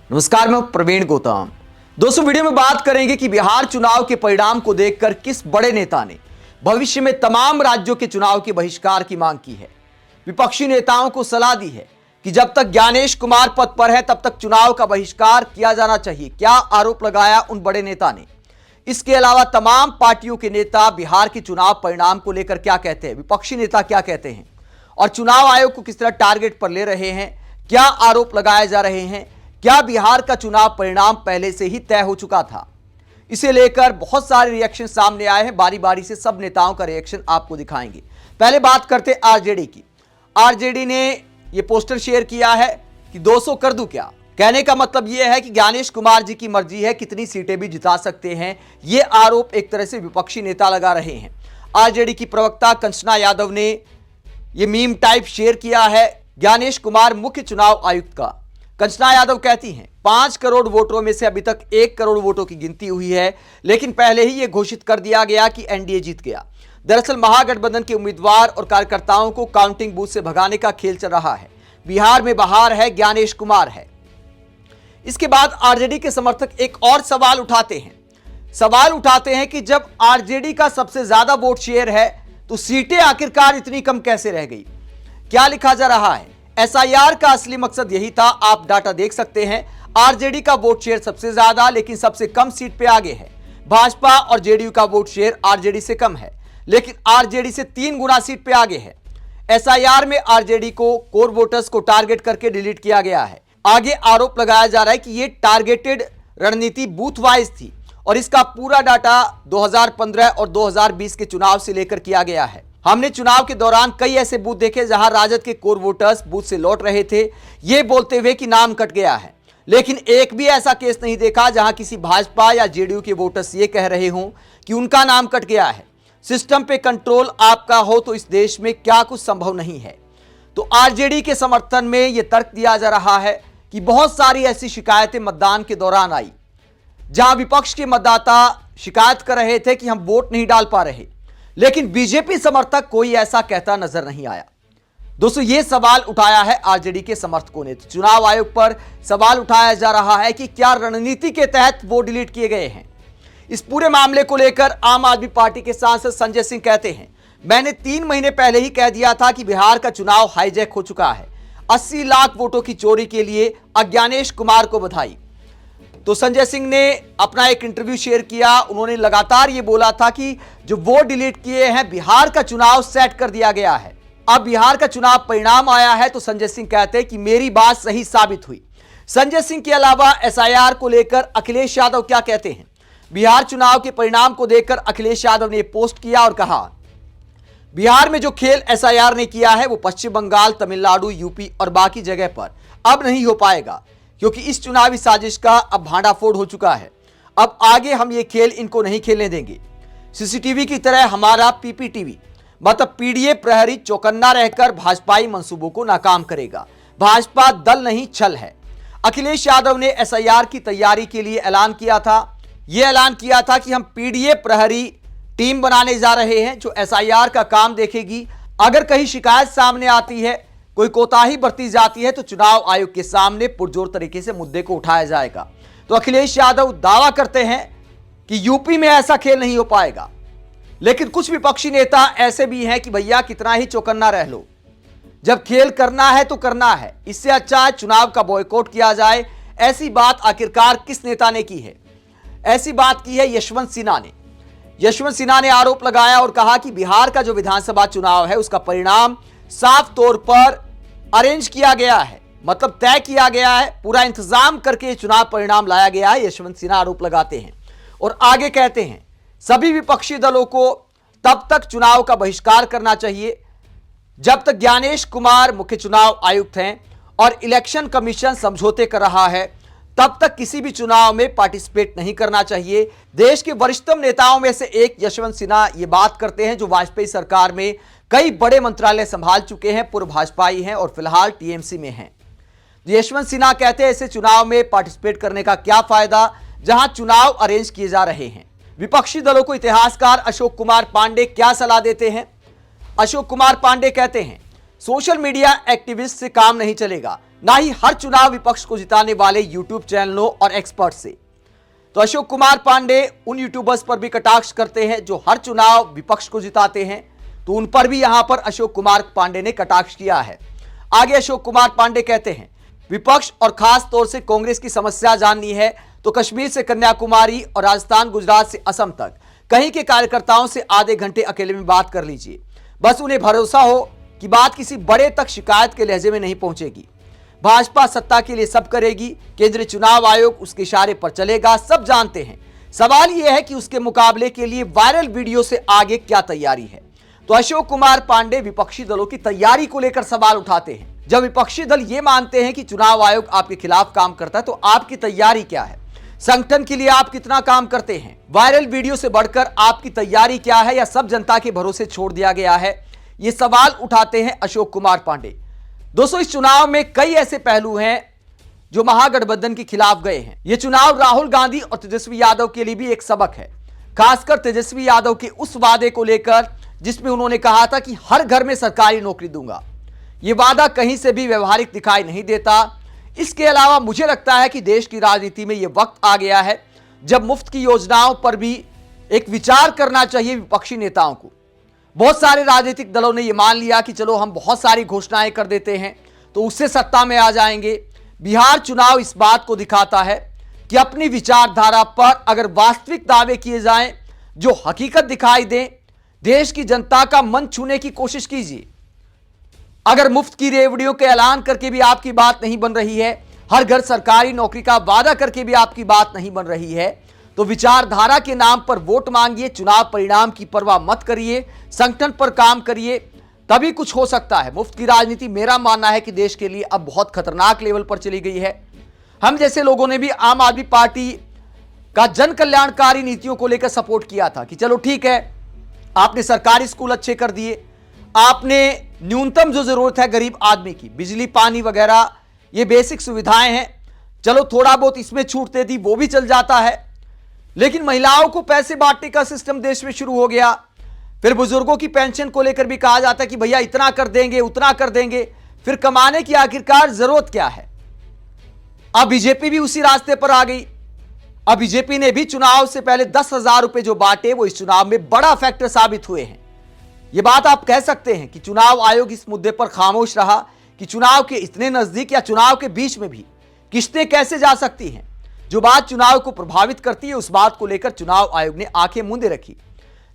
नमस्कार, मैं प्रवीण गौतम। दोस्तों, वीडियो में बात करेंगे कि बिहार चुनाव के परिणाम को देखकर किस बड़े नेता ने भविष्य में तमाम राज्यों के चुनाव के बहिष्कार की मांग की है। विपक्षी नेताओं को सलाह दी है कि जब तक ज्ञानेश कुमार पद पर है तब तक चुनाव का बहिष्कार किया जाना चाहिए। क्या आरोप लगाया उन बड़े नेता ने। इसके अलावा तमाम पार्टियों के नेता बिहार के चुनाव परिणाम को लेकर क्या कहते हैं, विपक्षी नेता क्या कहते हैं और चुनाव आयोग को किस तरह टारगेट पर ले रहे हैं, क्या आरोप लगाए जा रहे हैं, क्या बिहार का चुनाव परिणाम पहले से ही तय हो चुका था। इसे लेकर बहुत सारे रिएक्शन सामने आए हैं। बारी बारी से सब नेताओं का रिएक्शन आपको दिखाएंगे। पहले बात करते आरजेडी की। आरजेडी ने यह पोस्टर शेयर किया है कि 200 कर दूं क्या। कहने का मतलब यह है कि ज्ञानेश कुमार जी की मर्जी है, कितनी सीटें भी जिता सकते हैं। यह आरोप एक तरह से विपक्षी नेता लगा रहे हैं। आरजेडी की प्रवक्ता कंचना यादव ने यह मीम टाइप शेयर किया है ज्ञानेश कुमार मुख्य चुनाव आयुक्त का। कंचना यादव कहती हैं 5 करोड़ वोटरों में से अभी तक 1 करोड़ वोटों की गिनती हुई है, लेकिन पहले ही यह घोषित कर दिया गया कि एनडीए जीत गया। दरअसल महागठबंधन के उम्मीदवार और कार्यकर्ताओं को काउंटिंग बूथ से भगाने का खेल चल रहा है। बिहार में बहार है, ज्ञानेश कुमार है। इसके बाद आरजेडी के समर्थक एक और सवाल उठाते हैं कि जब आरजेडी का सबसे ज्यादा वोट शेयर है तो सीटें आखिरकार इतनी कम कैसे रह गई। क्या लिखा जा रहा है, एसआईआर का असली मकसद यही था। आप डाटा देख सकते हैं। आरजेडी का वोट शेयर सबसे ज्यादा लेकिन सबसे कम सीट पे आगे है। भाजपा और जेडीयू का वोट शेयर आरजेडी से कम है लेकिन आरजेडी से 3 गुना सीट पे आगे है। एसआईआर में आरजेडी को कोर वोटर्स को टारगेट करके डिलीट किया गया है। आगे आरोप लगाया जा रहा है कि यह टारगेटेड रणनीति बूथ वाइज थी और इसका पूरा डाटा 2015 और 2020 के चुनाव से लेकर किया गया है। हमने चुनाव के दौरान कई ऐसे बूथ देखे जहां राजद के कोर वोटर्स बूथ से लौट रहे थे, ये बोलते हुए कि नाम कट गया है, लेकिन एक भी ऐसा केस नहीं देखा जहां किसी भाजपा या जेडीयू के वोटर्स ये कह रहे हों कि उनका नाम कट गया है। सिस्टम पे कंट्रोल आपका हो तो इस देश में क्या कुछ संभव नहीं है। तो आरजेडी के समर्थन में यह तर्क दिया जा रहा है कि बहुत सारी ऐसी शिकायतें मतदान के दौरान आई जहां विपक्ष के मतदाता शिकायत कर रहे थे कि हम वोट नहीं डाल पा रहे, लेकिन बीजेपी समर्थक कोई ऐसा कहता नजर नहीं आया। दोस्तों, यह सवाल उठाया है आरजेडी के समर्थकों ने। तो चुनाव आयोग पर सवाल उठाया जा रहा है कि क्या रणनीति के तहत वो डिलीट किए गए हैं। इस पूरे मामले को लेकर आम आदमी पार्टी के सांसद संजय सिंह कहते हैं, मैंने 3 महीने पहले ही कह दिया था कि बिहार का चुनाव हाईजैक हो चुका है। 80 लाख वोटों की चोरी के लिए ज्ञानेश कुमार को बधाई। तो संजय सिंह ने अपना एक इंटरव्यू शेयर किया। उन्होंने लगातार ये बोला था कि जो वोट डिलीट किए हैं, बिहार का चुनाव सेट कर दिया गया है। अब बिहार का चुनाव परिणाम आया है तो संजय सिंह कहते हैं कि मेरी बात सही साबित हुई। संजय सिंह के अलावा एसआईआर को लेकर अखिलेश यादव क्या कहते हैं। बिहार चुनाव के परिणाम को देखकर अखिलेश यादव ने पोस्ट किया और कहा, बिहार में जो खेल एसआईआर ने किया है वो पश्चिम बंगाल, तमिलनाडु, यूपी और बाकी जगह पर अब नहीं हो पाएगा, क्योंकि इस चुनावी साजिश का अब भांडाफोड़ हो चुका है। अब आगे हम ये खेल इनको नहीं खेलने देंगे। सीसीटीवी की तरह हमारा पीपीटीवी मतलब पीडीए प्रहरी चौकन्ना रहकर भाजपाई मंसूबों को नाकाम करेगा। भाजपा दल नहीं, छल है। अखिलेश यादव ने एसआईआर की तैयारी के लिए ऐलान किया था। यह ऐलान किया था कि हम पीडीए प्रहरी टीम बनाने जा रहे हैं जो एसआईआर का काम देखेगी। अगर कहीं शिकायत सामने आती है, कोई कोताही बरती जाती है तो चुनाव आयोग के सामने पुरजोर तरीके से मुद्दे को उठाया जाएगा। तो अखिलेश यादव दावा करते हैं कि यूपी में ऐसा खेल नहीं हो पाएगा, लेकिन कुछ विपक्षी नेता ऐसे भी हैं कि भैया कितना ही चौकन्ना रह लो, जब खेल करना है तो करना है, इससे अच्छा है चुनाव का बॉयकॉट किया जाए। ऐसी बात आखिरकार किस नेता ने की है। ऐसी बात की है यशवंत सिन्हा ने। यशवंत सिन्हा ने आरोप लगाया और कहा कि बिहार का जो विधानसभा चुनाव है उसका परिणाम साफ तौर पर अरेंज किया गया है, मतलब तय किया गया है, पूरा इंतजाम करके चुनाव परिणाम लाया गया है। यशवंत सिन्हा आरोप लगाते हैं और आगे कहते हैं सभी विपक्षी दलों को तब तक चुनाव का बहिष्कार करना चाहिए जब तक ज्ञानेश कुमार मुख्य चुनाव आयुक्त हैं और इलेक्शन कमीशन समझौते कर रहा है, तब तक किसी भी चुनाव में पार्टिसिपेट नहीं करना चाहिए। देश के वरिष्ठतम नेताओं में से एक यशवंत सिन्हा ये बात करते हैं जो वाजपेयी सरकार में कई बड़े मंत्रालय संभाल चुके हैं, पूर्व भाजपाई हैं और फिलहाल टीएमसी में हैं। यशवंत सिन्हा कहते हैं ऐसे चुनाव में पार्टिसिपेट करने का क्या फायदा जहां चुनाव अरेंज किए जा रहे हैं। विपक्षी दलों को इतिहासकार अशोक कुमार पांडे क्या सलाह देते हैं। अशोक कुमार पांडे कहते हैं सोशल मीडिया एक्टिविस्ट से काम नहीं चलेगा, ना ही हर चुनाव विपक्ष को जिताने वाले यूट्यूब चैनलों और एक्सपर्ट से। तो अशोक कुमार पांडे उन यूट्यूबर्स पर भी कटाक्ष करते हैं जो हर चुनाव विपक्ष को जिताते हैं, तो उन पर भी यहां पर अशोक कुमार पांडे ने कटाक्ष किया है। आगे अशोक कुमार पांडे कहते हैं, विपक्ष और खास तौर से कांग्रेस की समस्या जाननी है तो कश्मीर से कन्याकुमारी और राजस्थान गुजरात से असम तक कहीं के कार्यकर्ताओं से आधे घंटे अकेले में बात कर लीजिए। बस उन्हें भरोसा हो कि बात किसी बड़े तक शिकायत के लहजे में नहीं पहुंचेगी। भाजपा सत्ता के लिए सब करेगी, केंद्रीय चुनाव आयोग उसके इशारे पर चलेगा, सब जानते हैं। सवाल यह है कि उसके मुकाबले के लिए वायरल वीडियो से आगे क्या तैयारी है। तो अशोक कुमार पांडे विपक्षी दलों की तैयारी को लेकर सवाल उठाते हैं। जब विपक्षी दल ये मानते हैं कि चुनाव आयोग आपके खिलाफ काम करता है, तो आपकी तैयारी क्या है? संगठन के लिए आप कितना काम करते हैं? वायरल वीडियो से बढ़कर आपकी तैयारी क्या है, या सब जनता के भरोसे छोड़ दिया गया है? ये सवाल उठाते हैं अशोक कुमार पांडे। दोस्तों, इस चुनाव में कई ऐसे पहलू हैं जो महागठबंधन के खिलाफ गए हैं। यह चुनाव राहुल गांधी और तेजस्वी यादव के लिए भी एक सबक है, खासकर तेजस्वी यादव के उस वादे को लेकर जिसमें उन्होंने कहा था कि हर घर में सरकारी नौकरी दूंगा। यह वादा कहीं से भी व्यवहारिक दिखाई नहीं देता। इसके अलावा मुझे लगता है कि देश की राजनीति में यह वक्त आ गया है जब मुफ्त की योजनाओं पर भी एक विचार करना चाहिए विपक्षी नेताओं को। बहुत सारे राजनीतिक दलों ने यह मान लिया कि चलो हम बहुत सारी घोषणाएं कर देते हैं तो उससे सत्ता में आ जाएंगे। बिहार चुनाव इस बात को दिखाता है कि अपनी विचारधारा पर अगर वास्तविक दावे किए जाएं जो हकीकत दिखाई दें, देश की जनता का मन छूने की कोशिश कीजिए। अगर मुफ्त की रेवड़ियों के ऐलान करके भी आपकी बात नहीं बन रही है, हर घर सरकारी नौकरी का वादा करके भी आपकी बात नहीं बन रही है, तो विचारधारा के नाम पर वोट मांगिए, चुनाव परिणाम की परवाह मत करिए, संगठन पर काम करिए, तभी कुछ हो सकता है। मुफ्त की राजनीति मेरा मानना है कि देश के लिए अब बहुत खतरनाक लेवल पर चली गई है। हम जैसे लोगों ने भी आम आदमी पार्टी का जन कल्याणकारी नीतियों को लेकर सपोर्ट किया था कि चलो ठीक है, आपने सरकारी स्कूल अच्छे कर दिए, आपने न्यूनतम जो जरूरत है गरीब आदमी की, बिजली पानी वगैरह ये बेसिक सुविधाएं हैं, चलो थोड़ा बहुत इसमें छूट दे दी, वो भी चल जाता है। लेकिन महिलाओं को पैसे बांटने का सिस्टम देश में शुरू हो गया। फिर बुजुर्गों की पेंशन को लेकर भी कहा जाता है कि भैया इतना कर देंगे, उतना कर देंगे। फिर कमाने की आखिरकार जरूरत क्या है? अब बीजेपी भी उसी रास्ते पर आ गई। अब बीजेपी ने भी चुनाव से पहले 10,000 रुपए जो बांटे वो इस चुनाव में बड़ा फैक्टर साबित हुए हैं। यह बात आप कह सकते हैं कि चुनाव आयोग इस मुद्दे पर खामोश रहा कि चुनाव के इतने नजदीक या चुनाव के बीच में भी किस्तें कैसे जा सकती हैं। जो बात चुनाव को प्रभावित करती है उस बात को लेकर चुनाव आयोग ने आंखें मूंदे रखी।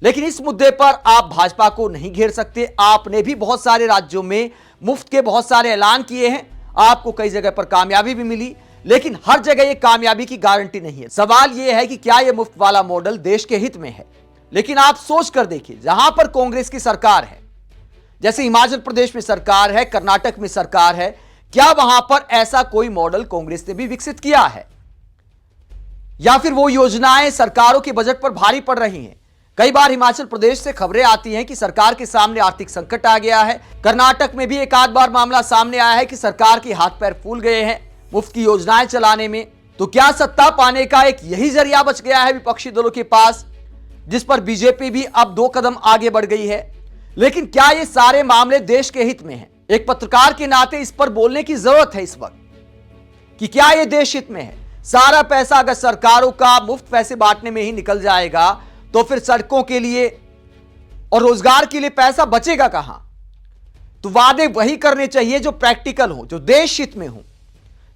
लेकिन इस मुद्दे पर आप भाजपा को नहीं घेर सकते। आपने भी बहुत सारे राज्यों में मुफ्त के बहुत सारे ऐलान किए हैं, आपको कई जगह पर कामयाबी भी मिली, लेकिन हर जगह ये कामयाबी की गारंटी नहीं है। सवाल यह है कि क्या यह मुफ्त वाला मॉडल देश के हित में है? लेकिन आप सोच कर देखिए, जहां पर कांग्रेस की सरकार है, जैसे हिमाचल प्रदेश में सरकार है, कर्नाटक में सरकार है, क्या वहां पर ऐसा कोई मॉडल कांग्रेस ने भी विकसित किया है? या फिर वो योजनाएं सरकारों के बजट पर भारी पड़ रही हैं? कई बार हिमाचल प्रदेश से खबरें आती हैं कि सरकार के सामने आर्थिक संकट आ गया है। कर्नाटक में भी एक आध बार मामला सामने आया है कि सरकार के हाथ पैर फूल गए हैं मुफ्त की योजनाएं चलाने में। तो क्या सत्ता पाने का एक यही जरिया बच गया है विपक्षी दलों के पास, जिस पर बीजेपी भी अब 2 कदम आगे बढ़ गई है? लेकिन क्या ये सारे मामले देश के हित में हैं? एक पत्रकार के नाते इस पर बोलने की जरूरत है इस वक्त कि क्या ये देश हित में है? सारा पैसा अगर सरकारों का मुफ्त पैसे बांटने में ही निकल जाएगा तो फिर सड़कों के लिए और रोजगार के लिए पैसा बचेगा कहां? तो वादे वही करने चाहिए जो प्रैक्टिकल हो, जो देश हित में हो,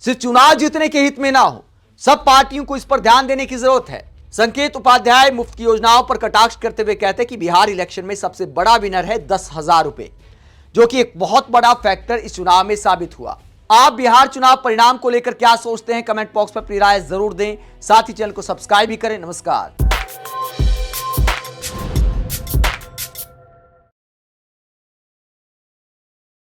सिर्फ चुनाव जीतने के हित में ना हो। सब पार्टियों को इस पर ध्यान देने की जरूरत है। संकेत उपाध्याय मुफ्त की योजनाओं पर कटाक्ष करते हुए कहते हैं कि बिहार इलेक्शन में सबसे बड़ा विनर है 10,000 रुपए, जो कि एक बहुत बड़ा फैक्टर इस चुनाव में साबित हुआ। आप बिहार चुनाव परिणाम को लेकर क्या सोचते हैं? कमेंट बॉक्स पर अपनी राय जरूर दें। साथ ही चैनल को सब्सक्राइब भी करें। नमस्कार।